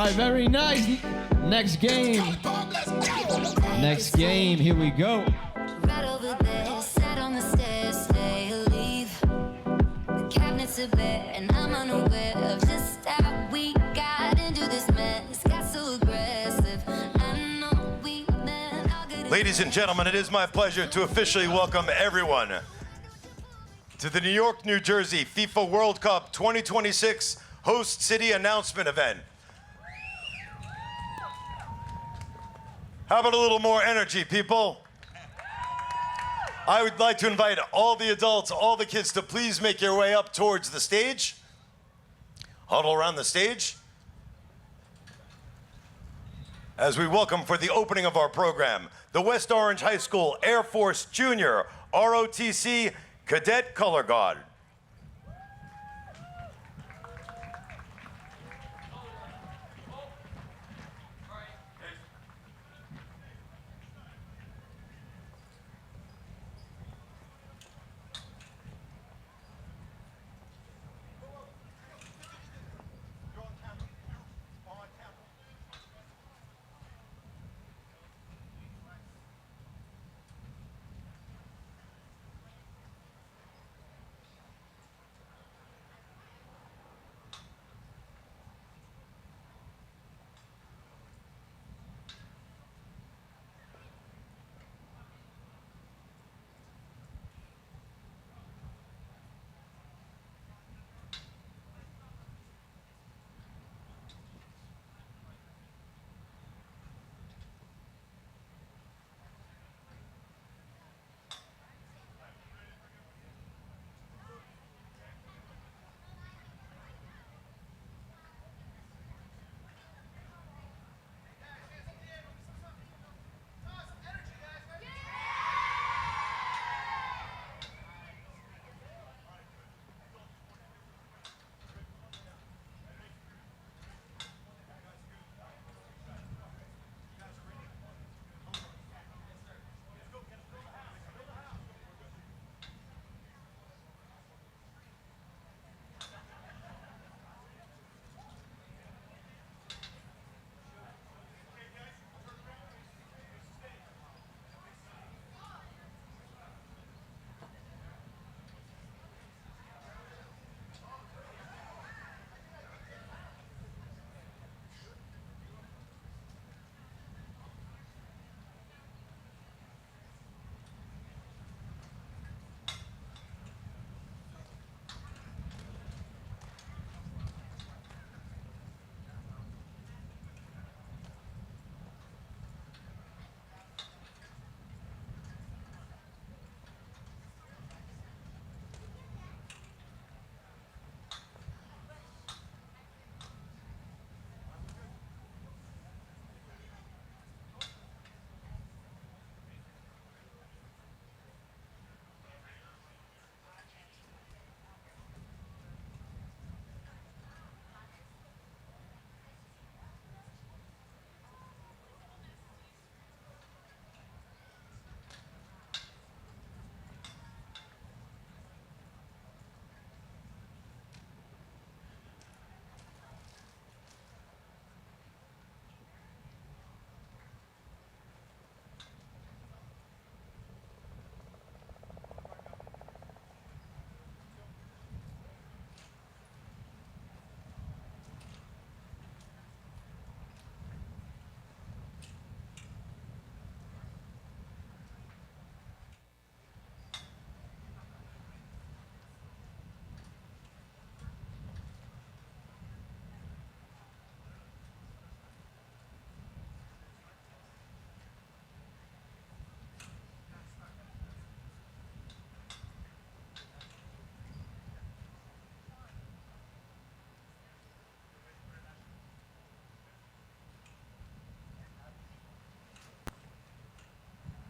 right, very nice. Next game. Next game, here we go. Right over there, sat on the stairs, stay or leave. The cabinets are bare, and I'm unaware of just how we got into this mess. Got so aggressive. I know we meant all good. Ladies and gentlemen, it is my pleasure to officially welcome everyone to the New York, New Jersey FIFA World Cup 2026 host city announcement event. How about a little more energy, people? I would like to invite all the adults, all the kids to please make your way up towards the stage. Huddle around the stage as we welcome for the opening of our program, the West Orange High School Air Force Junior ROTC Cadet Color Guard.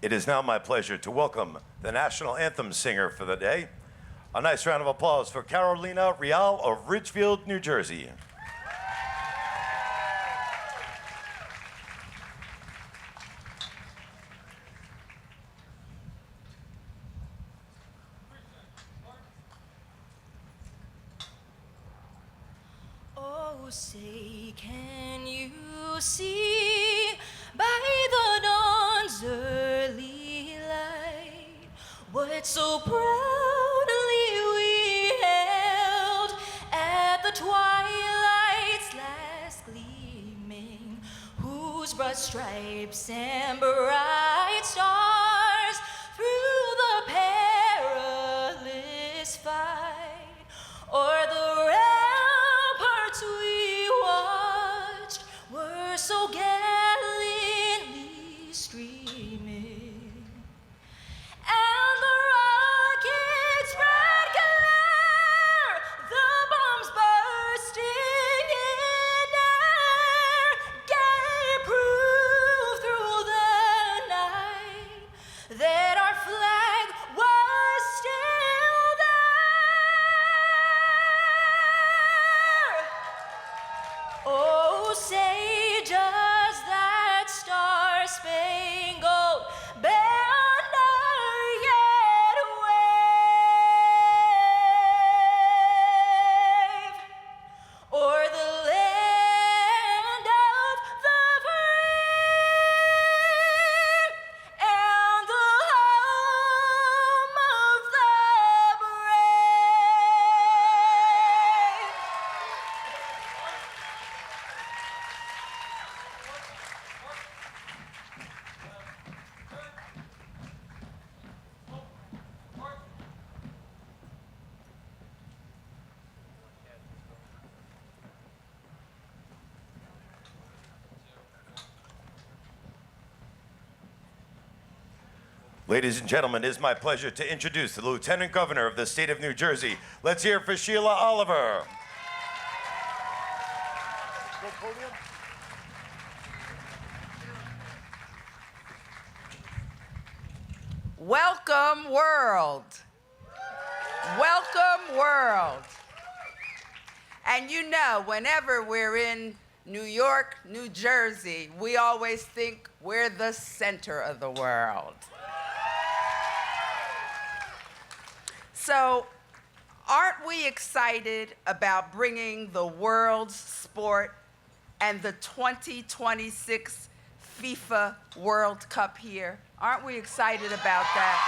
It is now my pleasure to welcome the national anthem singer for the day. A nice round of applause for Carolina Real of Ridgefield, New Jersey. Oh, say, can you see by the dawn's early light what so proudly we held at the twilight's last gleaming, whose broad stripes and bright stars through the perilous fight o'er the ramparts we watched were so gallantly streaming, and the rockets spread glare, the bombs bursting in air gave proof through the night that our flag was still there. Oh, say does that star-spangled banner yet wave o'er the land of the free and the home of the brave? Ladies and gentlemen, it is my pleasure to introduce the Lieutenant Governor of the state of New Jersey. Let's hear it for Sheila Oliver. Welcome, world. Welcome, world. And you know, whenever we're in New York, New Jersey, we always think we're the center of the world. So, aren't we excited about bringing the world's sport and the 2026 FIFA World Cup here? Aren't we excited about that?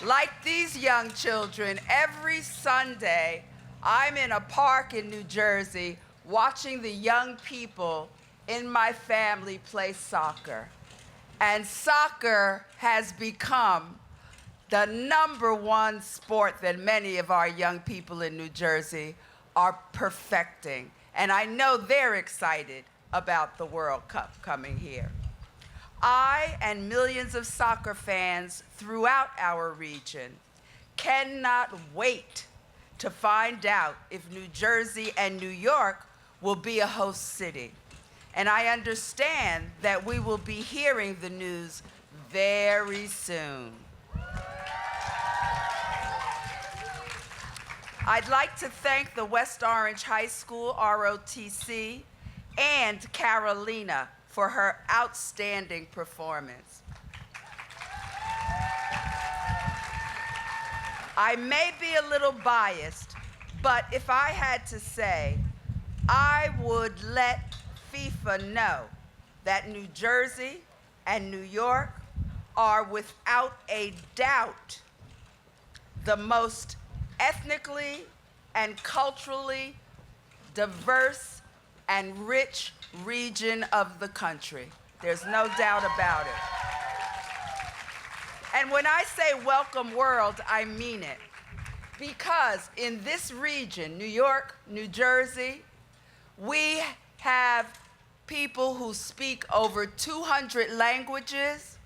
Like these young children, every Sunday, I'm in a park in New Jersey watching the young people in my family play soccer. And soccer has become the #1 sport that many of our young people in New Jersey are perfecting. And I know they're excited about the World Cup coming here. I and millions of soccer fans throughout our region cannot wait to find out if New Jersey and New York will be a host city. And I understand that we will be hearing the news very soon. I'd like to thank the West Orange High School, ROTC, and Carolina for her outstanding performance. I may be a little biased, but if I had to say, I would let FIFA know that New Jersey and New York are without a doubt the most ethnically and culturally diverse and rich region of the country. There's no doubt about it. And when I say welcome world, I mean it. Because in this region, New York, New Jersey, we have people who speak over 200 languages,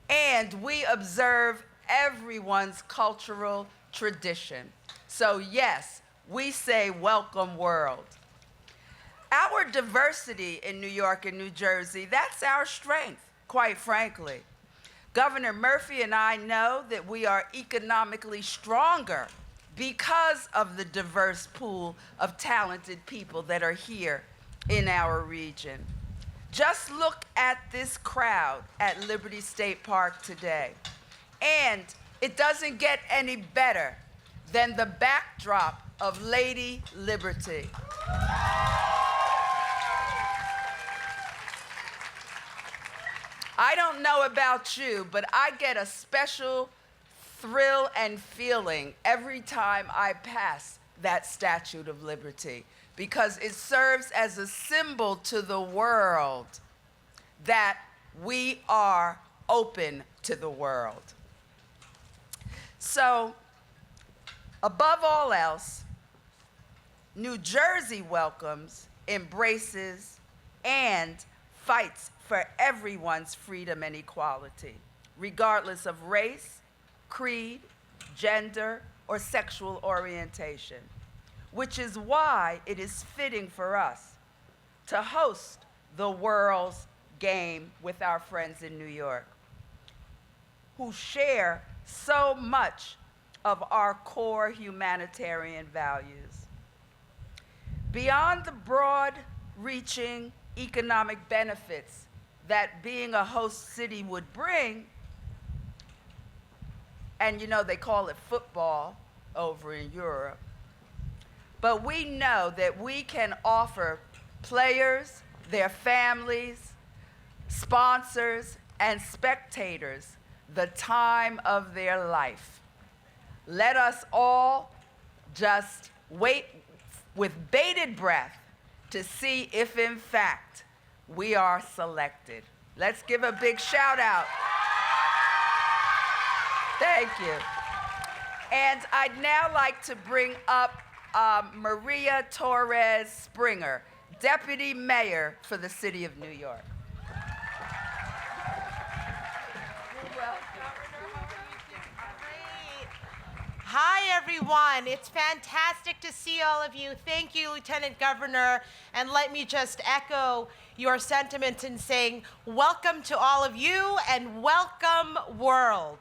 and we observe everyone's cultural tradition. So yes, we say welcome world. Our diversity in New York and New Jersey, that's our strength, quite frankly. Governor Murphy and I know that we are economically stronger because of the diverse pool of talented people that are here in our region. Just look at this crowd at Liberty State Park today. And it doesn't get any better than the backdrop of Lady Liberty. I don't know about you, but I get a special thrill and feeling every time I pass that Statue of Liberty, because it serves as a symbol to the world that we are open to the world. So, above all else, New Jersey welcomes, embraces, and fights for everyone's freedom and equality, regardless of race, creed, gender, or sexual orientation, which is why it is fitting for us to host the world's game with our friends in New York, who share so much of our core humanitarian values. Beyond the broad-reaching economic benefits that being a host city would bring, and you know they call it football over in Europe, but we know that we can offer players, their families, sponsors, and spectators the time of their life. Let us all just wait with bated breath to see if in fact we are selected. Let's give a big shout out. Thank you. And I'd now like to bring up Maria Torres Springer, Deputy Mayor for the City of New York. Hi, everyone. It's fantastic to see all of you. Thank you, Lieutenant Governor. And let me just echo your sentiments in saying welcome to all of you and welcome, world.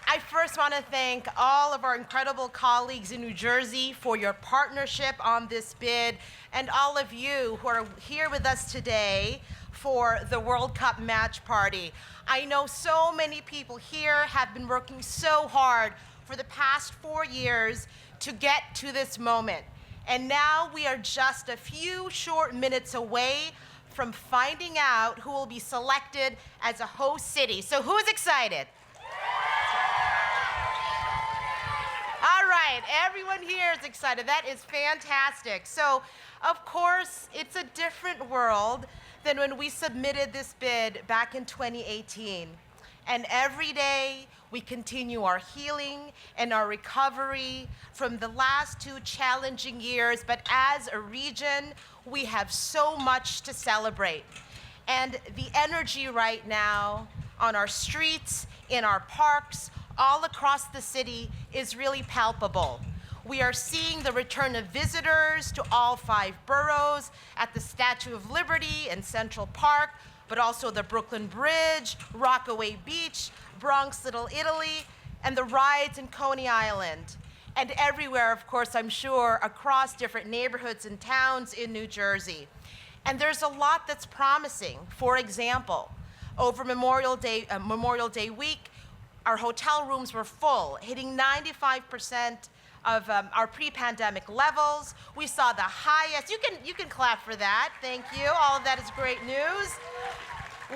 I first want to thank all of our incredible colleagues in New Jersey for your partnership on this bid, and all of you who are here with us today for the World Cup match party. I know so many people here have been working so hard for the past 4 years to get to this moment. And now we are just a few short minutes away from finding out who will be selected as a host city. So who's excited? All right, everyone here is excited. That is fantastic. So, of course, it's a different world than when we submitted this bid back in 2018. And every day, we continue our healing and our recovery from the last 2 challenging years. But as a region, we have so much to celebrate. And the energy right now on our streets, in our parks, all across the city is really palpable. We are seeing the return of visitors to all 5 boroughs, at the Statue of Liberty and Central Park, but also the Brooklyn Bridge, Rockaway Beach, Bronx Little Italy, and the rides in Coney Island. And everywhere, of course, I'm sure, across different neighborhoods and towns in New Jersey. And there's a lot that's promising. For example, over Memorial Day week, our hotel rooms were full, hitting 95% of our pre-pandemic levels. We saw the highest, you can clap for that, thank you. All of that is great news.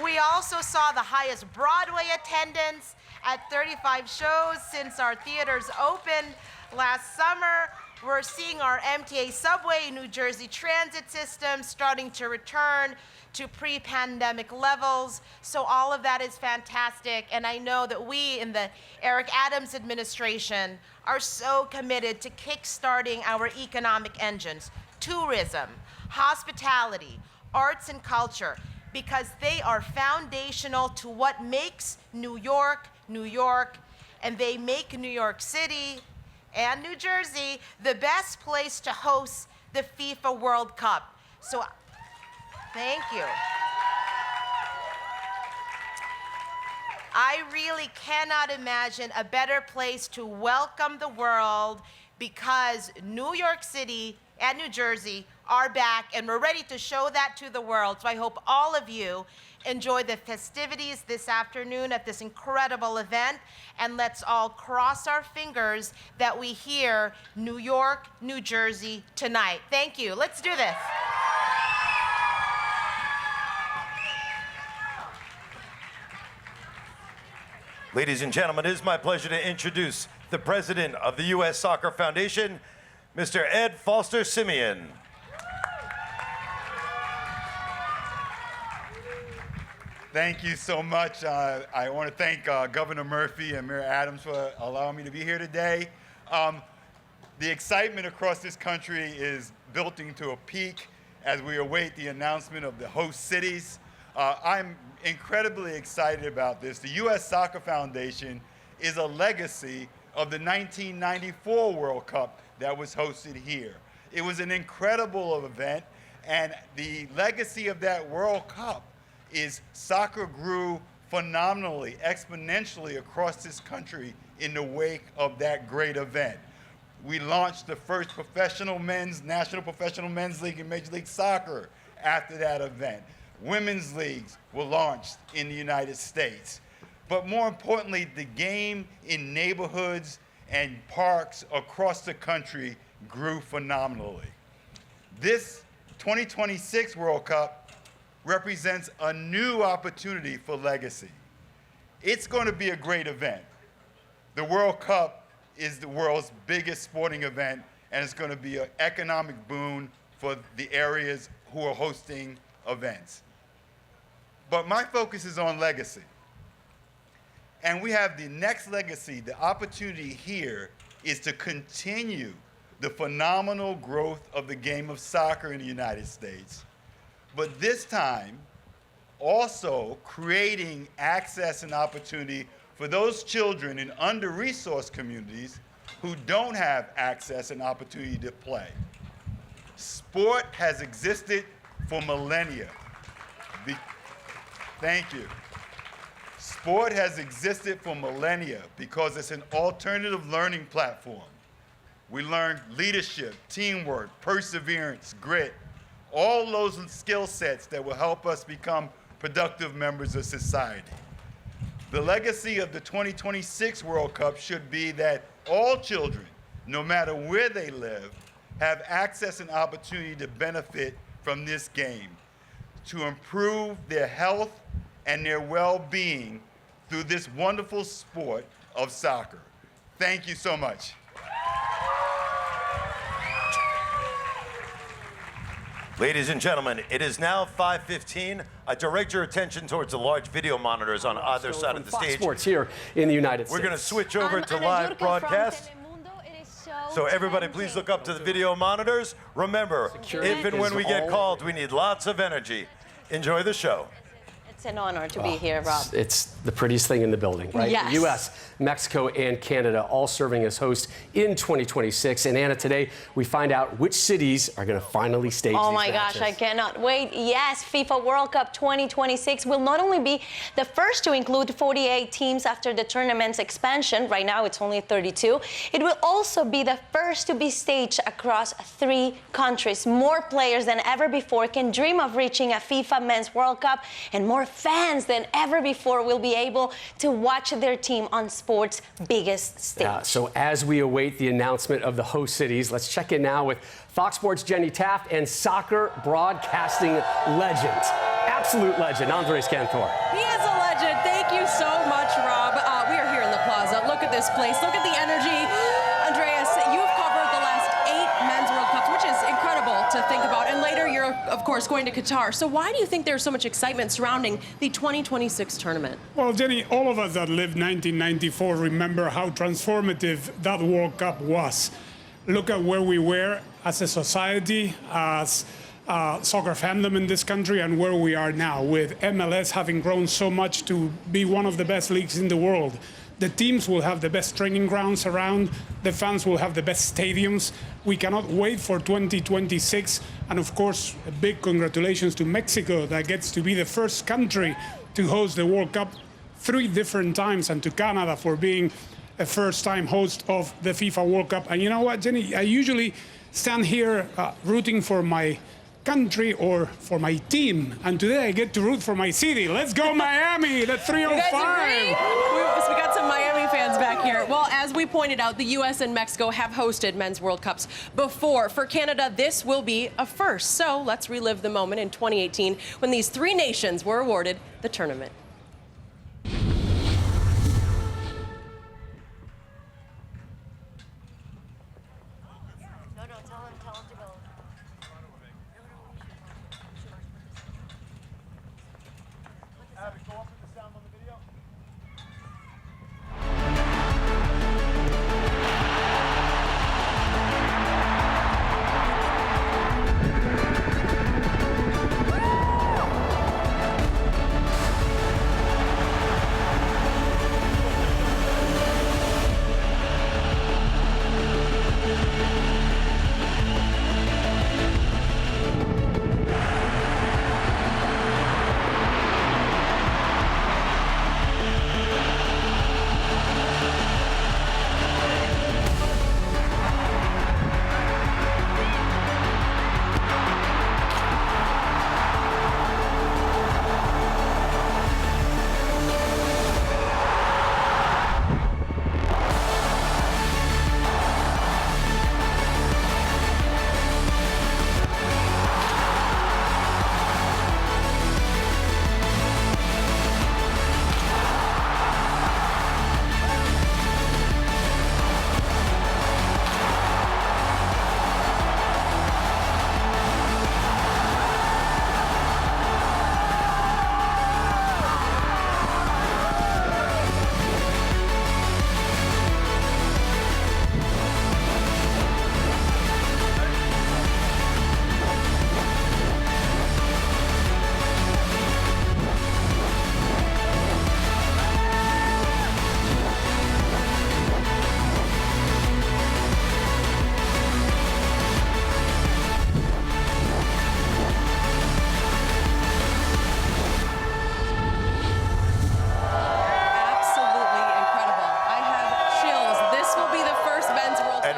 We also saw the highest Broadway attendance at 35 shows since our theaters opened last summer. We're seeing our MTA subway, New Jersey transit system starting to return to pre-pandemic levels. So all of that is fantastic. And I know that we in the Eric Adams administration are so committed to kickstarting our economic engines, tourism, hospitality, arts and culture, because they are foundational to what makes New York, New York, and they make New York City and New Jersey the best place to host the FIFA World Cup. So, thank you. I really cannot imagine a better place to welcome the world, because New York City and New Jersey are back and we're ready to show that to the world. So I hope all of you enjoy the festivities this afternoon at this incredible event, and let's all cross our fingers that we hear New York, New Jersey tonight. Thank you. Let's do this. Ladies and gentlemen, it is my pleasure to introduce the president of the U.S. Soccer Foundation, Mr. Ed Foster Simeon. Thank you so much. I want to thank Governor Murphy and Mayor Adams for allowing me to be here today. The excitement across this country is building to a peak as we await the announcement of the host cities. I'm incredibly excited about this. The U.S. Soccer Foundation is a legacy of the 1994 World Cup that was hosted here. It was an incredible event, and the legacy of that World Cup is soccer grew phenomenally, exponentially across this country in the wake of that great event. We launched the first National Professional Men's League in Major League Soccer after that event. Women's leagues were launched in the United States. But more importantly, the game in neighborhoods and parks across the country grew phenomenally. This 2026 World Cup represents a new opportunity for legacy. It's going to be a great event. The World Cup is the world's biggest sporting event, and it's going to be an economic boon for the areas who are hosting events. But my focus is on legacy. And we have the next legacy. The opportunity here is to continue the phenomenal growth of the game of soccer in the United States, but this time also creating access and opportunity for those children in under-resourced communities who don't have access and opportunity to play. Sport has existed for millennia. Thank you. Sport has existed for millennia because it's an alternative learning platform. We learn leadership, teamwork, perseverance, grit, all those skill sets that will help us become productive members of society. The legacy of the 2026 World Cup should be that all children, no matter where they live, have access and opportunity to benefit from this game, to improve their health and their well-being through this wonderful sport of soccer. Thank you so much. Ladies and gentlemen, it is now 5:15. I direct your attention towards the large video monitors on either side of the Fox stage. Sports here in the United States. We're going to switch over to live broadcast. So everybody, please look up to the video monitors. Remember, if and when we get called, we need lots of energy. Enjoy the show. It's an honor to be here, Rob. It's the prettiest thing in the building, right? Yes. The U.S., Mexico, and Canada all serving as hosts in 2026. And Anna, today we find out which cities are going to finally stage these matches. Oh my gosh, I cannot wait. Yes, FIFA World Cup 2026 will not only be the first to include 48 teams after the tournament's expansion. Right now it's only 32. It will also be the first to be staged across 3 countries. More players than ever before can dream of reaching a FIFA Men's World Cup, and more fans than ever before will be able to watch their team on sport's biggest stage. Yeah, so as we await the announcement of the host cities, let's check in now with Fox Sports' Jenny Taft and soccer broadcasting legend, absolute legend, Andres Cantor. He is a legend. Thank you so much, Rob. We are here in the plaza. Look at this place. Look at the energy. Andreas, you've covered the last 8 men's World Cups, which is incredible to think about. And later, you're, of course, going to Qatar. So why do you think there's so much excitement surrounding the 2026 tournament? Well, Jenny, all of us that lived 1994 remember how transformative that World Cup was. Look at where we were as a society, as soccer fandom in this country, and where we are now, with MLS having grown so much to be one of the best leagues in the world. The teams will have the best training grounds around. The fans will have the best stadiums. We cannot wait for 2026. And of course, a big congratulations to Mexico that gets to be the first country to host the World Cup 3 different times, and to Canada for being a first-time host of the FIFA World Cup. And you know what, Jenny? I usually stand here rooting for my country or for my team, and today I get to root for my city. Let's go Miami, the 305. You guys agree? We got some Miami fans back here. Well, as we pointed out, the U.S. and Mexico have hosted men's World Cups before. For Canada, this will be a first. So let's relive the moment in 2018 when these 3 nations were awarded the tournament.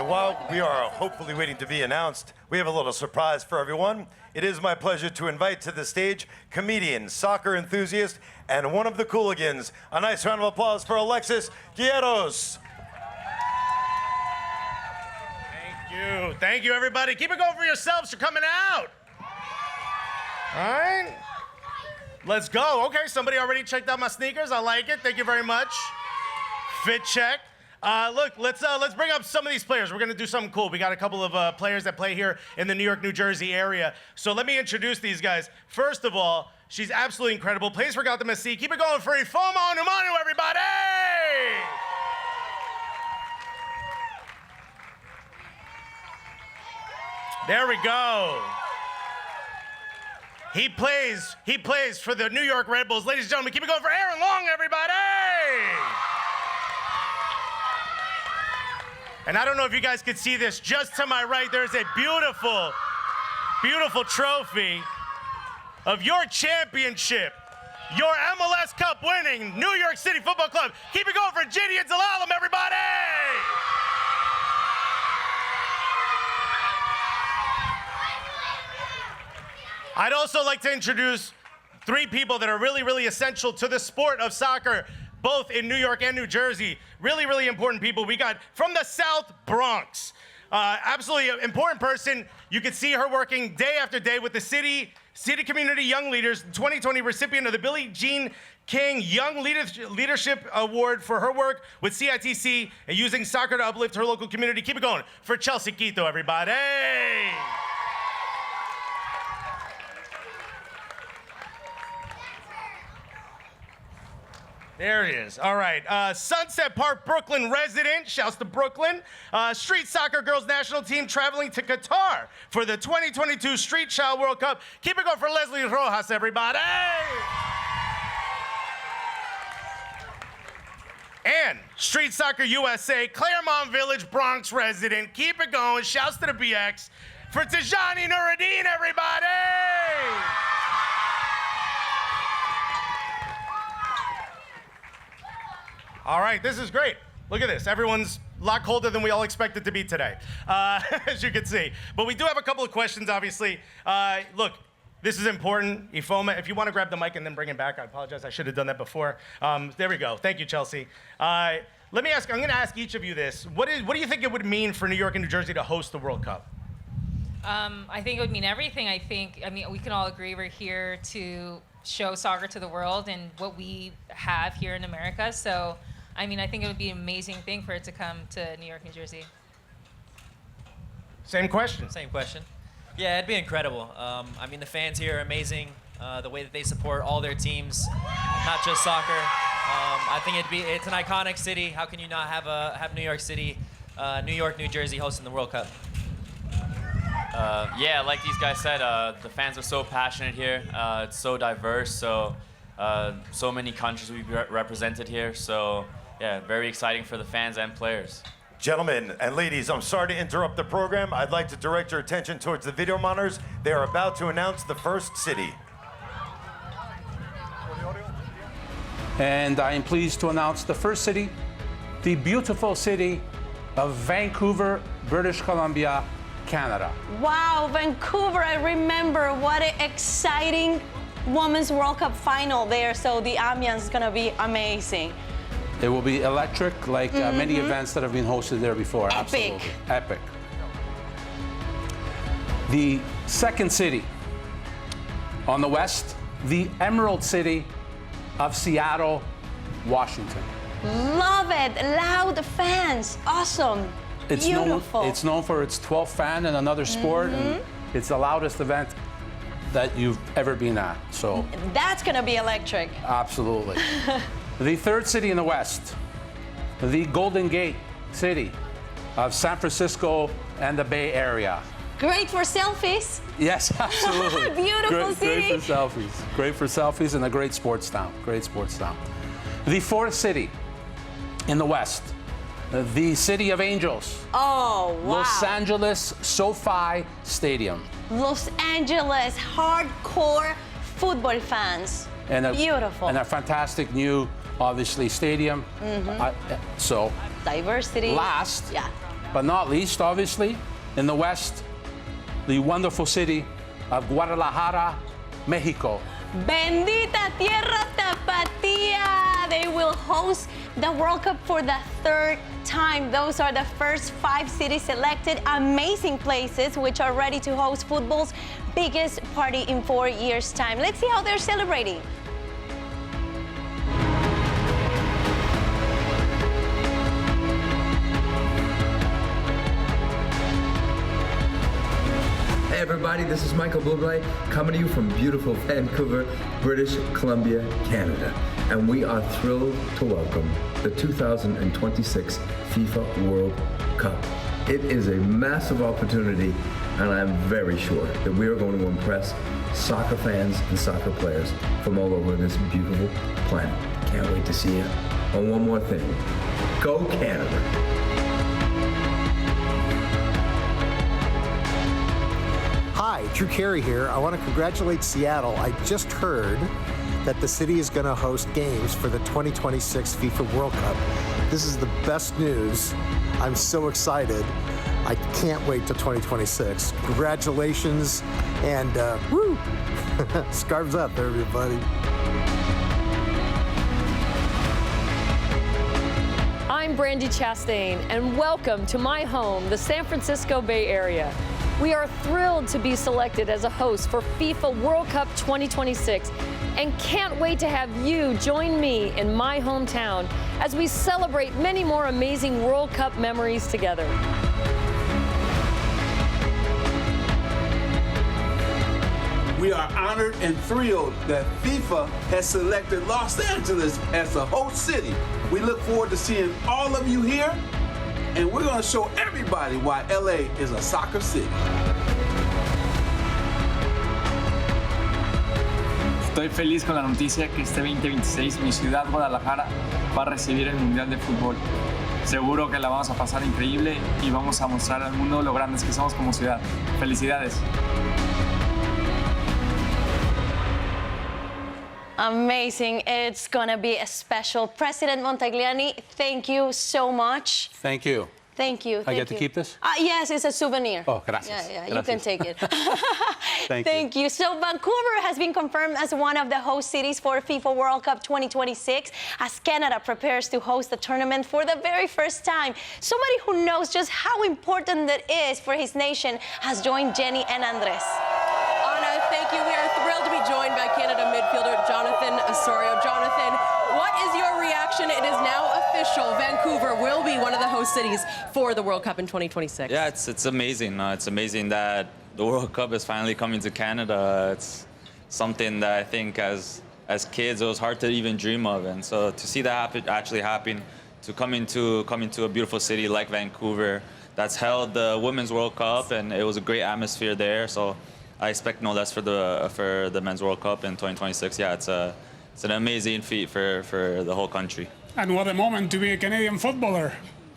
while we are hopefully waiting to be announced, we have a little surprise for everyone. It is my pleasure to invite to the stage comedian, soccer enthusiast, and one of the Cooligans. A nice round of applause for Alexis Guilleros. Thank you. Thank you, everybody. Keep it going for yourselves for coming out. All right. Let's go. Okay, somebody already checked out my sneakers. I like it. Thank you very much. Fit check. Look, let's bring up some of these players. We're going to do something cool. We got a couple of players that play here in the New York, New Jersey area. So let me introduce these guys. First of all, she's absolutely incredible. Plays for Gotham SC. Keep it going for Ifeoma Onumonu, everybody! There we go. He plays for the New York Red Bulls. Ladies and gentlemen, keep it going for Aaron Long, everybody! And I don't know if you guys could see this. Just to my right, there's a beautiful, beautiful trophy of your championship, your MLS Cup winning New York City Football Club. Keep it going for Gideon Zelalem, everybody! I'd also like to introduce three people that are really, really essential to the sport of soccer, both in New York and New Jersey. Really, really important people. We got from the South Bronx. Absolutely important person. You can see her working day after day with the City Community Young Leaders, 2020 recipient of the Billie Jean King Young Leadership Award for her work with CITC and using soccer to uplift her local community. Keep it going for Chelsea Quito, everybody. There it is. All right. Sunset Park, Brooklyn resident. Shouts to Brooklyn. Street Soccer Girls National Team traveling to Qatar for the 2022 Street Child World Cup. Keep it going for Leslie Rojas, everybody. And Street Soccer USA, Claremont Village, Bronx resident. Keep it going. Shouts to the BX for Tijani Nuruddin, everybody. All right, this is great. Look at this. Everyone's a lot colder than we all expected to be today, as you can see. But we do have a couple of questions, obviously. Look, this is important. Ifeoma, if you want to grab the mic and then bring it back, I apologize. I should have done that before. There we go. Thank you, Chelsea. Let me ask, I'm going to ask each of you this. What do you think it would mean for New York and New Jersey to host the World Cup? I think it would mean everything. I mean, we can all agree we're here to show soccer to the world and what we have here in America. So, I mean, I think it would be an amazing thing for it to come to New York, New Jersey. Same question. Same question. Yeah, it'd be incredible. I mean, the fans here are amazing. The way that they support all their teams, not just soccer. I think it's an iconic city. How can you not have New York City, New York, New Jersey hosting the World Cup? Yeah, like these guys said, the fans are so passionate here. It's so diverse, so many countries we've represented here. So yeah, very exciting for the fans and players. Gentlemen and ladies, I'm sorry to interrupt the program. I'd like to direct your attention towards the video monitors. They are about to announce the first city. And I am pleased to announce the first city, the beautiful city of Vancouver, British Columbia, Canada. Wow, Vancouver, I remember what an exciting Women's World Cup final there, so the ambience is gonna be amazing. It will be electric, like many events that have been hosted there before. Epic. Absolutely. Epic. The second city on the west, the Emerald City of Seattle, Washington. Love it, loud fans, awesome, beautiful. It's known for its 12th fan in another sport, and it's the loudest event that you've ever been at. So that's gonna be electric. Absolutely. The third city in the west, the Golden Gate City of San Francisco and the Bay Area. Great for selfies. Yes, absolutely. Beautiful city. Great for selfies. Great for selfies and a great sports town. Great sports town. The fourth city in the west, the City of Angels. Oh, wow. Los Angeles SoFi Stadium. Los Angeles hardcore football fans. Beautiful. And a fantastic new, obviously, stadium. So diversity. Last, but not least, obviously, in the West, the wonderful city of Guadalajara, Mexico. Bendita tierra tapatía! They will host the World Cup for the third time. Those are the first 5 cities selected. Amazing places which are ready to host football's biggest party in 4 years' time. Let's see how they're celebrating. Hey everybody, this is Michael Bublé coming to you from beautiful Vancouver, British Columbia, Canada. And we are thrilled to welcome the 2026 FIFA World Cup. It is a massive opportunity, and I'm very sure that we are going to impress soccer fans and soccer players from all over this beautiful planet. Can't wait to see you. And one more thing, go Canada. Hi, Drew Carey here. I want to congratulate Seattle. I just heard that the city is going to host games for the 2026 FIFA World Cup. This is the best news. I'm so excited. I can't wait till 2026. Congratulations, and woo! Scarves up, everybody. I'm Brandy Chastain, and welcome to my home, the San Francisco Bay Area. We are thrilled to be selected as a host for FIFA World Cup 2026 and can't wait to have you join me in my hometown as we celebrate many more amazing World Cup memories together. We are honored and thrilled that FIFA has selected Los Angeles as the host city. We look forward to seeing all of you here, and we're going to show everybody why LA is a soccer city. Estoy feliz con la noticia que este 2026 mi ciudad Guadalajara va a recibir el Mundial de Fútbol. Seguro que la vamos a pasar increíble y vamos a mostrar al mundo lo grandes que somos como ciudad. Felicidades. Amazing. It's going to be a special. President Montagliani, thank you so much. Thank you. Thank you. I get to keep this? Yes, it's a souvenir. Oh, gracias. Yeah, Gracias. you can take it. Thank you. So Vancouver has been confirmed as one of the host cities for FIFA World Cup 2026 as Canada prepares to host the tournament for the very first time. Somebody who knows just how important that is for his nation has joined Jenny and Andres. Anna, thank you. We are thrilled to be joined by Canada midfielder Jonathan Osorio. Jonathan, what is your reaction? It is now official. Vancouver will be one of the host cities for the World Cup in 2026. Yeah, it's amazing. It's amazing that the World Cup is finally coming to Canada. It's something that I think as kids it was hard to even dream of, and so to see that actually happen, to come into a beautiful city like Vancouver that's held the Women's World Cup, and it was a great atmosphere there. So I expect no less for the Men's World Cup in 2026. Yeah, it's an amazing feat for the whole country. And what a moment to be a Canadian footballer.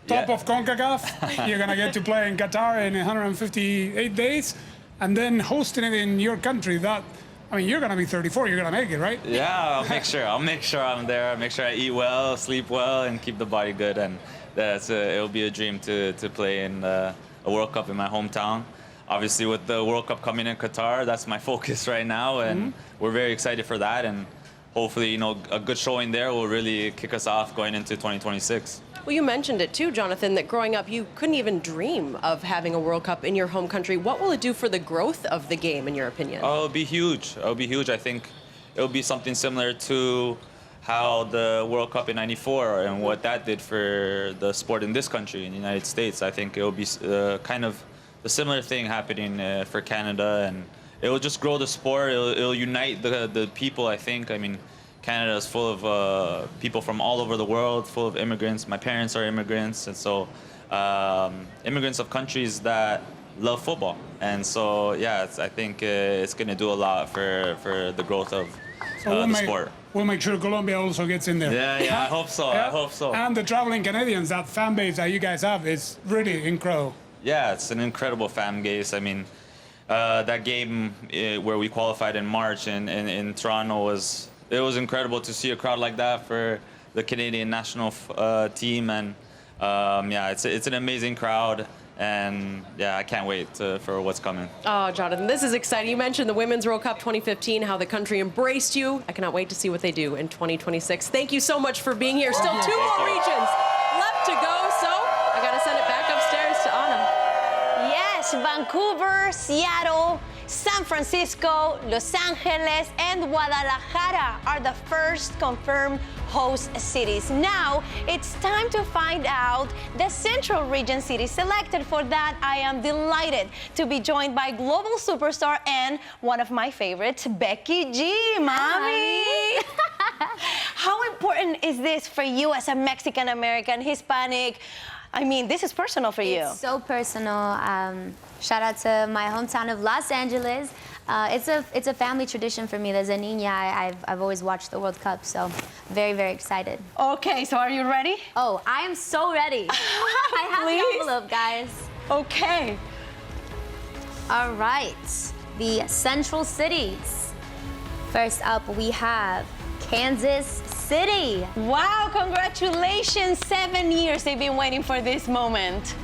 Top of CONCACAF. You're going to get to play in Qatar in 158 days and then hosting it in your country. You're going to be 34. You're going to make it, right? Yeah, I'll make sure I'm there. I'll make sure I eat well, sleep well, and keep the body good. And it'll be a dream to play in a World Cup in my hometown. Obviously, with the World Cup coming in Qatar, that's my focus right now, and we're very excited for that. And hopefully, a good showing there will really kick us off going into 2026. Well, you mentioned it too, Jonathan, that growing up you couldn't even dream of having a World Cup in your home country. What will it do for the growth of the game, in your opinion? Oh, it'll be huge. It'll be huge. I think it'll be something similar to how the World Cup in '94 and what that did for the sport in this country, in the United States. I think it'll be kind of a similar thing happening for Canada, and it will just grow the sport. It'll unite the people, I think. I mean, Canada is full of people from all over the world, full of immigrants. My parents are immigrants, and so immigrants of countries that love football. And so, yeah, I think it's going to do a lot for the growth of the sport. We'll make sure Colombia also gets in there. Yeah, I hope so. Yeah. I hope so. And the traveling Canadians, that fan base that you guys have is really incredible. Yeah, it's an incredible fan base. I mean, that game where we qualified in March in Toronto was incredible to see a crowd like that for the Canadian national team, and Yeah, it's an amazing crowd. And yeah, I can't wait for what's coming. Oh, Jonathan, this is exciting. You mentioned the Women's World Cup 2015, how the country embraced you. I cannot wait to see what they do in 2026. Thank you so much for being here. Still two more regions left to go, so I got to send it back upstairs to Anna. Yes, Vancouver, Seattle, San Francisco, Los Angeles, and Guadalajara are the first confirmed host cities. Now, it's time to find out the Central Region cities selected. For that, I am delighted to be joined by global superstar and one of my favorites, Becky G. Mommy! How important is this for you as a Mexican-American, Hispanic? I mean, this is personal for you. It's so personal. Shout out to my hometown of Los Angeles. It's a family tradition for me. As a niña, I've always watched the World Cup, so very, very excited. Okay, so are you ready? Oh, I am so ready. I have the envelope, guys. Okay. All right, the Central Cities. First up, we have Kansas City. Wow, congratulations. 7 years they've been waiting for this moment.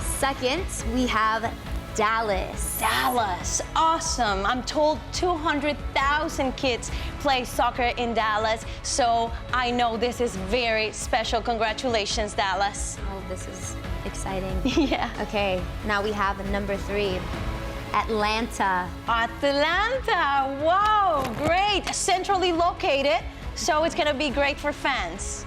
Second, we have Dallas. Dallas, awesome. I'm told 200,000 kids play soccer in Dallas, so I know this is very special. Congratulations, Dallas. Oh, this is exciting. Yeah. Okay, now we have number 3, Atlanta. Atlanta, wow, great. Centrally located, so it's gonna be great for fans.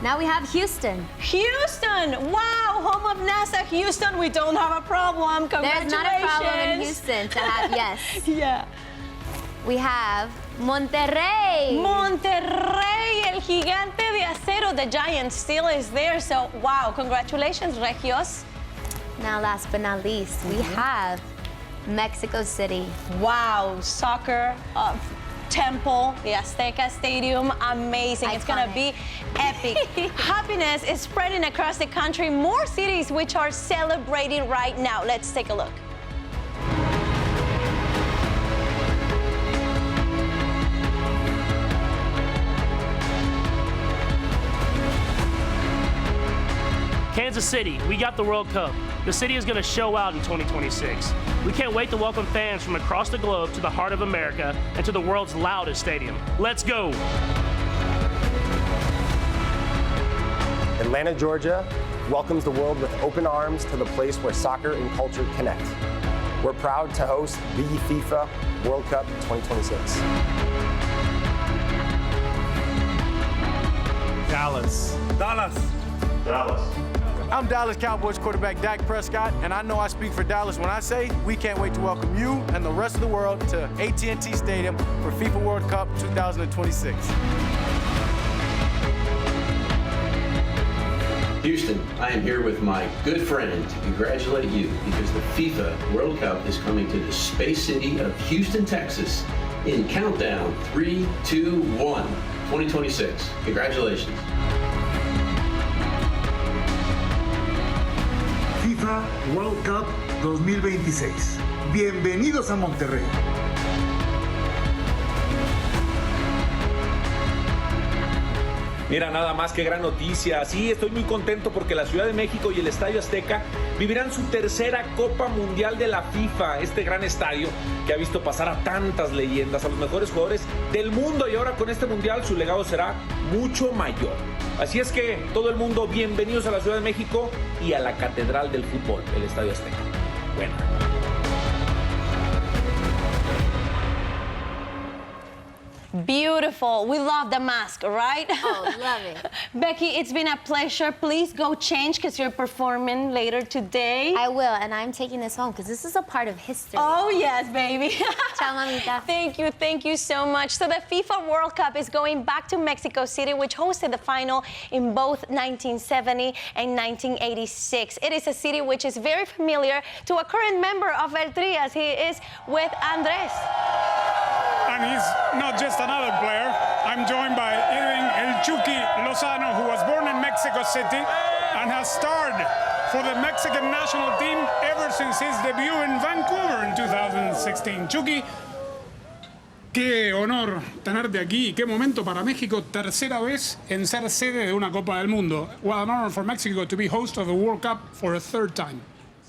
Now we have Houston. Houston, wow, home of NASA, Houston, we don't have a problem. Congratulations. There's not a problem in Houston to have, yes. Yeah. We have Monterrey. Monterrey, el gigante de acero, the giant still is there, so wow, congratulations, Regios. Now, last but not least, we have Mexico City. Wow, soccer, temple, the Azteca Stadium, amazing. Iconic. It's gonna be epic. Happiness is spreading across the country. More cities which are celebrating right now. Let's take a look. Kansas City, we got the World Cup. The city is going to show out in 2026. We can't wait to welcome fans from across the globe to the heart of America and to the world's loudest stadium. Let's go! Atlanta, Georgia welcomes the world with open arms to the place where soccer and culture connect. We're proud to host the FIFA World Cup 2026. Dallas. I'm Dallas Cowboys quarterback Dak Prescott, and I know I speak for Dallas when I say we can't wait to welcome you and the rest of the world to AT&T Stadium for FIFA World Cup 2026. Houston, I am here with my good friend to congratulate you because the FIFA World Cup is coming to the space city of Houston, Texas in countdown 3, 2, 1, 2026. Congratulations. FIFA World Cup 2026. Bienvenidos a Monterrey. Mira, nada más que gran noticia. Sí, estoy muy contento porque la Ciudad de México y el Estadio Azteca vivirán su tercera Copa Mundial de la FIFA. Este gran estadio que ha visto pasar a tantas leyendas, a los mejores jugadores del mundo, y ahora con este Mundial su legado será mucho mayor. Así es que todo el mundo, bienvenidos a la Ciudad de México y a la Catedral del Fútbol, el Estadio Azteca. Bueno. Beautiful. We love the mask, right? Oh, love it. Becky, it's been a pleasure. Please go change because you're performing later today. I will, and I'm taking this home because this is a part of history. Oh, yes, baby. Ciao, mamita. Thank you so much. So the FIFA World Cup is going back to Mexico City, which hosted the final in both 1970 and 1986. It is a city which is very familiar to a current member of El Tri, as he is with Andres. And he's not just another player. I'm joined by Irving El Chucky Lozano, who was born in Mexico City and has starred for the Mexican national team ever since his debut in Vancouver in 2016. Chucky, Qué honor tenerte aquí. Qué momento para México. Tercera vez en ser sede de una Copa del Mundo. What an honor for Mexico to be host of the World Cup for a third time.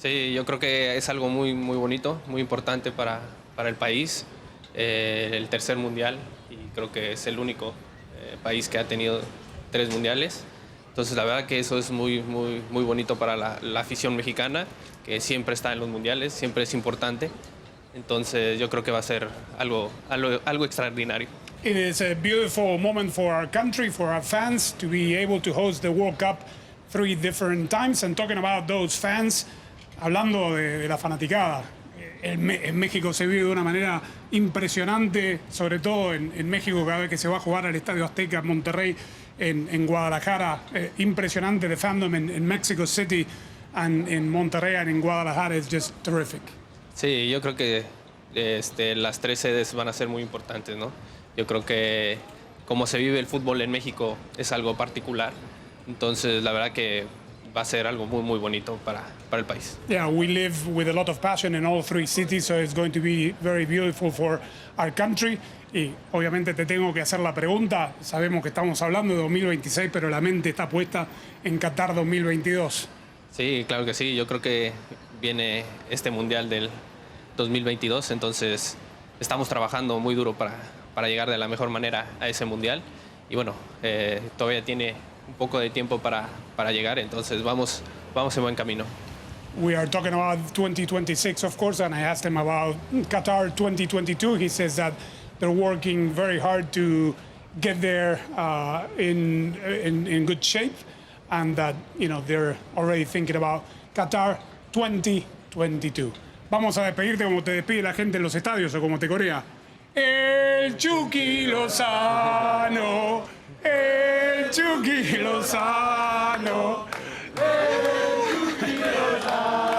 Sí, yo creo que es algo muy bonito, muy importante para el país. El tercer mundial, y creo que es el único país que ha tenido 3 mundiales. Entonces la verdad que eso es muy bonito para la afición mexicana, que siempre está en los mundiales, siempre es importante. Entonces yo creo que va a ser algo extraordinario. It is a beautiful moment for our country, for our fans, to be able to host the World Cup 3 different times. And talking about those fans, hablando de la fanaticada, en México se vive de una manera impresionante, sobre todo en México cada vez que se va a jugar al Estadio Azteca, en Monterrey, en Guadalajara. Impresionante the fandom in Mexico City and in Monterrey and in Guadalajara is just terrific. Sí, yo creo que las 3 sedes van a ser muy importantes, ¿no? Yo creo que como se vive el fútbol en México es algo particular. Entonces, la verdad que va a ser algo muy bonito para el país. Yeah, we live with a lot of passion in all 3 cities, so it's going to be very beautiful for our country. Y obviamente te tengo que hacer la pregunta. Sabemos que estamos hablando de 2026, pero la mente está puesta en Qatar 2022. Sí, claro que sí. Yo creo que viene este Mundial del 2022, entonces estamos trabajando muy duro para llegar de la mejor manera a ese Mundial. Y bueno, todavía tiene un poco de tiempo para llegar, entonces vamos en buen camino. We are talking about 2026, of course, and I asked him about Qatar 2022. He says that they're working very hard to get there in good shape, and that they're already thinking about Qatar 2022. Vamos a despedirte como te despide la gente en los estadios o como te corea. El Chucky Lozano, el Chucky Lozano.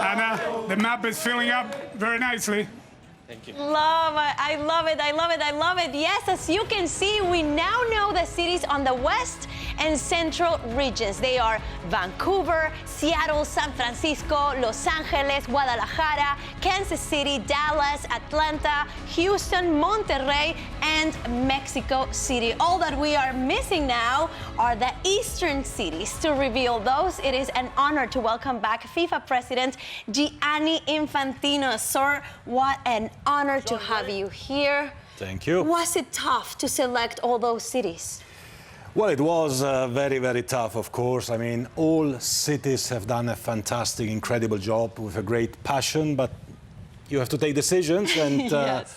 Anna, the map is filling up very nicely. Thank you. I love it. Yes, as you can see, we now know the cities on the west and central regions. They are Vancouver, Seattle, San Francisco, Los Angeles, Guadalajara, Kansas City, Dallas, Atlanta, Houston, Monterrey, and Mexico City. All that we are missing now are the eastern cities. To reveal those, it is an honor to welcome back FIFA President Gianni Infantino. Sir, what an honor to have you here. Thank you. Was it tough to select all those cities? Well, it was very tough, of course. I mean, all cities have done a fantastic, incredible job with a great passion, but you have to take decisions, and yes.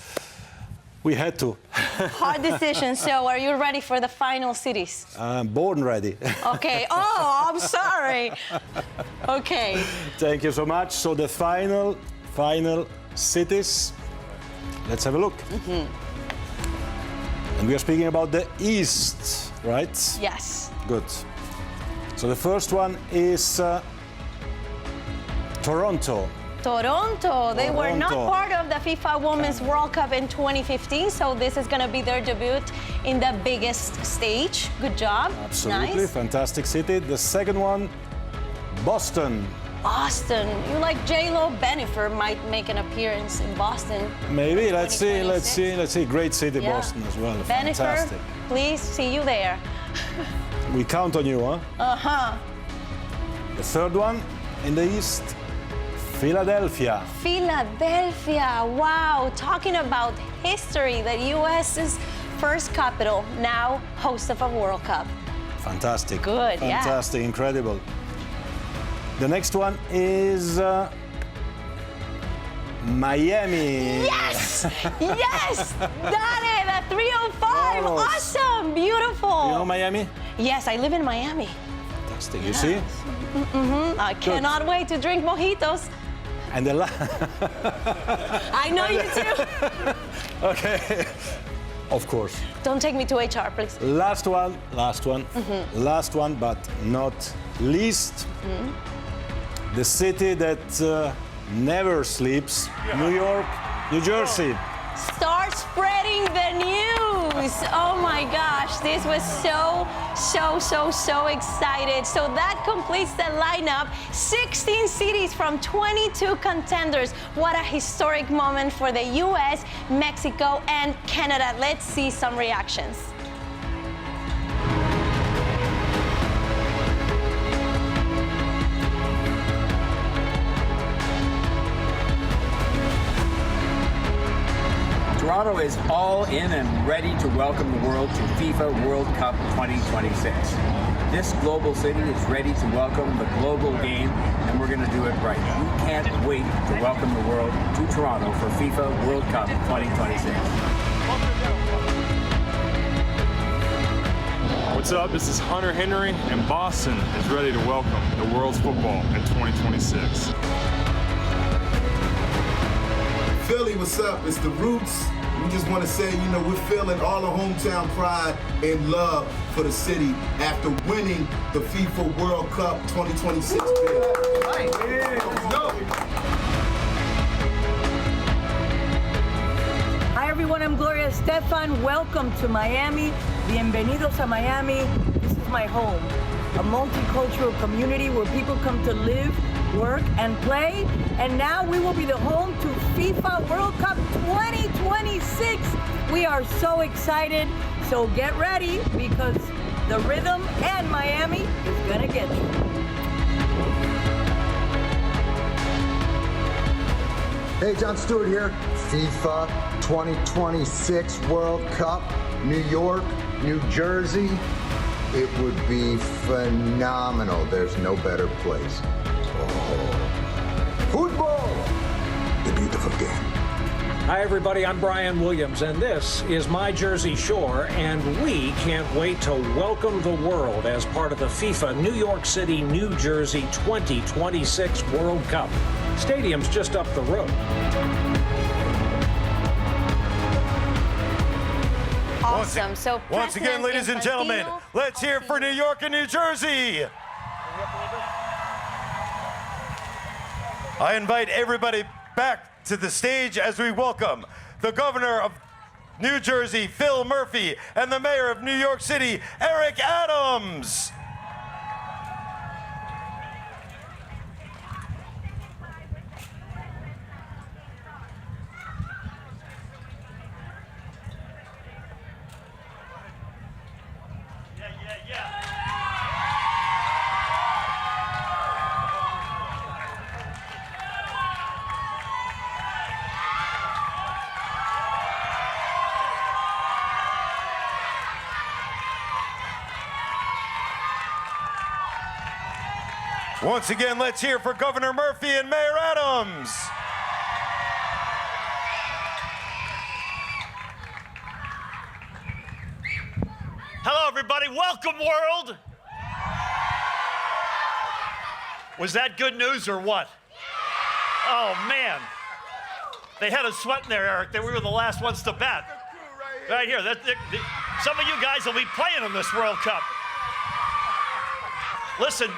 We had to. Hard decision. So, are you ready for the final cities? I'm born ready. Okay. Oh, I'm sorry. Okay. Thank you so much. So, the final cities. Let's have a look. Mm-hmm. And we are speaking about the East, right? Yes. Good. So the first one is Toronto. Toronto. They were not part of the FIFA Women's World Cup in 2015, so this is going to be their debut in the biggest stage. Good job. Absolutely. Nice. Fantastic city. The second one, Boston. Boston. You like J-Lo Bennifer might make an appearance in Boston. Maybe. Let's see. Great city, yeah. Boston as well. Bennifer, fantastic. Please see you there. We count on you, huh? Uh-huh. The third one in the East, Philadelphia. Philadelphia. Wow. Talking about history, the U.S.'s first capital, now host of a World Cup. Fantastic. Good, Fantastic, incredible. The next one is Miami. Yes! Yes! Dale, the 305. Boroughs. Awesome. Beautiful. You know Miami? Yes, I live in Miami. Fantastic. You see? Mm-hmm. I cannot wait to drink mojitos. And the I know you too. Okay. Of course. Don't take me to HR, please. Last one. Mm-hmm. Last one, but not least. Mm-hmm. The city that never sleeps, New York, New Jersey. Start spreading the news. games. Oh my gosh, this was so excited. So that completes the lineup. 16 cities from 22 contenders. What a historic moment for the US, Mexico, and Canada. Let's see some reactions. Toronto is all in and ready to welcome the world to FIFA World Cup 2026. This global city is ready to welcome the global game, and we're going to do it right. We can't wait to welcome the world to Toronto for FIFA World Cup 2026. What's up? This is Hunter Henry, and Boston is ready to welcome the world's football in 2026. Philly, what's up? It's the Roots. We just want to say, we're feeling all the hometown pride and love for the city after winning the FIFA World Cup 2026 bid. Right. Let's go. Hi everyone, I'm Gloria Estefan. Welcome to Miami. Bienvenidos a Miami. This is my home, a multicultural community where people come to live, work, and play. And now we will be the home to FIFA World Cup 2026. We are so excited. So get ready because the rhythm and Miami is gonna get you. Hey, John Stewart here. FIFA 2026 World Cup, New York, New Jersey. It would be phenomenal. There's no better place. Football, the beautiful game. Hi everybody, I'm Brian Williams, and this is My Jersey Shore, and we can't wait to welcome the world as part of the FIFA New York City, New Jersey 2026 World Cup. Stadium's just up the road. Awesome. So once again, ladies and gentlemen, let's hear for New York and New Jersey. I invite everybody back to the stage as we welcome the governor of New Jersey, Phil Murphy, and the mayor of New York City, Eric Adams. Once again, let's hear for Governor Murphy and Mayor Adams. Hello, everybody. Welcome, world. Was that good news or what? Oh, man. They had us sweating there, Eric, that we were the last ones to bat. Right here. Some of you guys will be playing in this World Cup. Listen,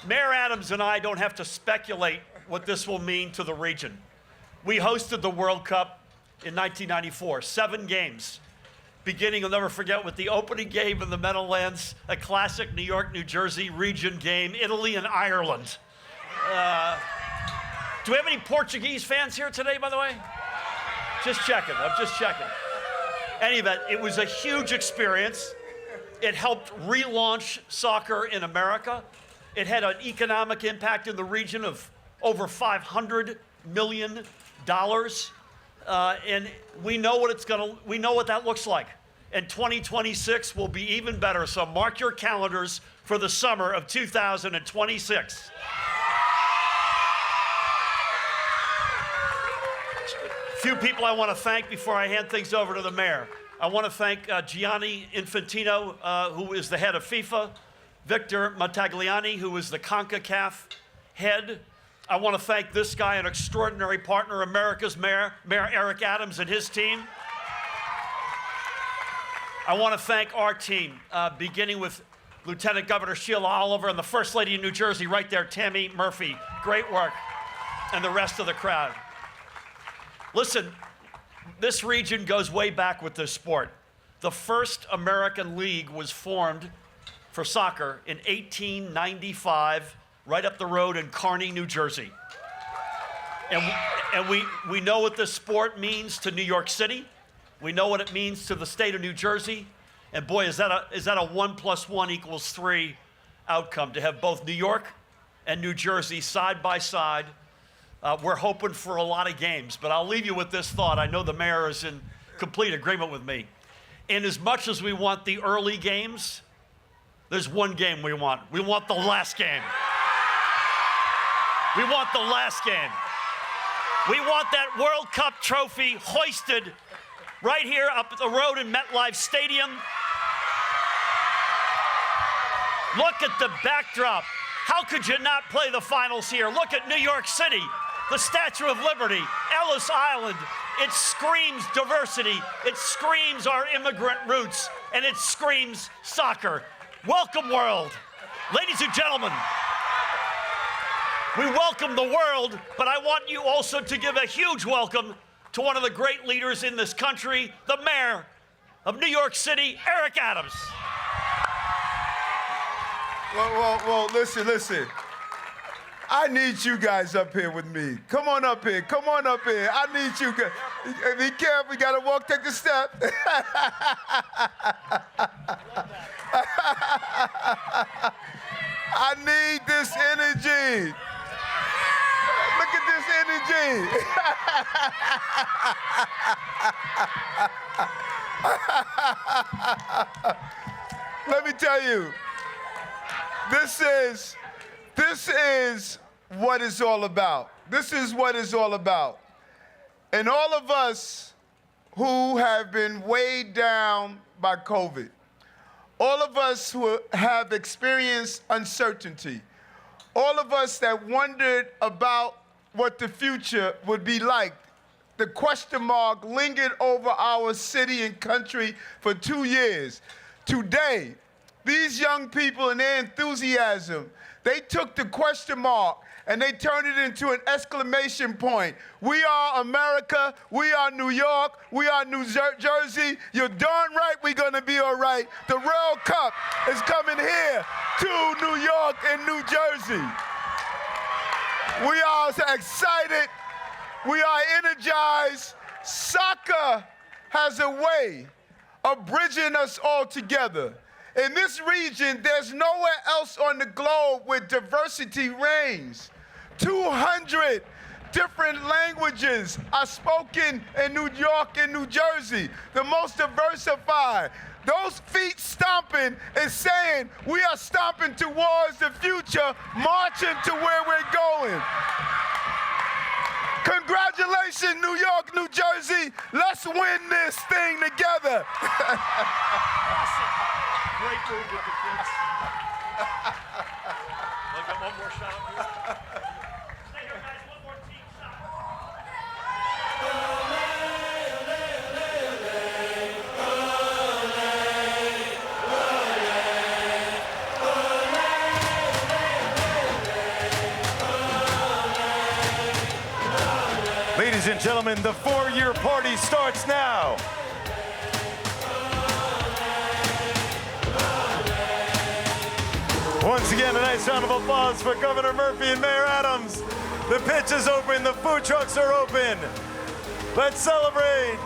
Mayor Adams and I don't have to speculate what this will mean to the region. We hosted the World Cup in 1994, 7 games. Beginning, I'll never forget, with the opening game in the Meadowlands, a classic New York, New Jersey region game, Italy and Ireland. Do we have any Portuguese fans here today, by the way? Just checking, I'm just checking. Any event, it was a huge experience. It helped relaunch soccer in America. It had an economic impact in the region of over $500 million. And we know what that looks like. And 2026 will be even better. So mark your calendars for the summer of 2026. Few people I want to thank before I hand things over to the mayor. I want to thank Gianni Infantino, who is the head of FIFA, Victor Montagliani, who is the CONCACAF head. I want to thank this guy, an extraordinary partner, America's mayor, Mayor Eric Adams and his team. I want to thank our team, beginning with Lieutenant Governor Sheila Oliver and the First Lady of New Jersey right there, Tammy Murphy. Great work. And the rest of the crowd. Listen, this region goes way back with this sport. the first American league was formed for soccer in 1895, right up the road in Kearny, New Jersey. And we know what this sport means to New York City. We know what it means to the state of New Jersey. And boy, is that a 1 + 1 = 3 outcome to have both New York and New Jersey side by side. We're hoping for a lot of games, but I'll leave you with this thought. I know the mayor is in complete agreement with me. In as much as we want the early games, there's one game we want. We want the last game. We want the last game. We want that World Cup trophy hoisted right here up the road in MetLife Stadium. Look at the backdrop. How could you not play the finals here? Look at New York City, the Statue of Liberty, Ellis Island. It screams diversity. It screams our immigrant roots, and it screams soccer. Welcome, world. Ladies and gentlemen, we welcome the world, but I want you also to give a huge welcome to one of the great leaders in this country, the mayor of New York City, Eric Adams. Well, listen. I need you guys up here with me. Come on up here. I need you guys. Be careful, we gotta walk, take a step. I need this energy. Look at this energy. Let me tell you, this is what it's all about. This is what it's all about. And all of us who have been weighed down by COVID, all of us who have experienced uncertainty, all of us that wondered about what the future would be like, the question mark lingered over our city and country for 2 years. Today, these young people and their enthusiasm, they took the question mark and they turned it into an exclamation point. We are America, we are New York, we are New Jersey. You're darn right we're gonna be all right. The World Cup is coming here to New York and New Jersey. We are excited, we are energized. Soccer has a way of bridging us all together. In this region, there's nowhere else on the globe where diversity reigns. 200 different languages are spoken in New York and New Jersey, the most diversified. Those feet stomping is saying we are stomping towards the future, marching to where we're going. Congratulations, New York, New Jersey. Let's win this thing together. Great move with the kids. Look at one more shot up here. Stay here, guys. One more team shot. Ladies and gentlemen, the 4-year party starts now. Once again, a nice round of applause for Governor Murphy and Mayor Adams. The pitch is open, the food trucks are open. Let's celebrate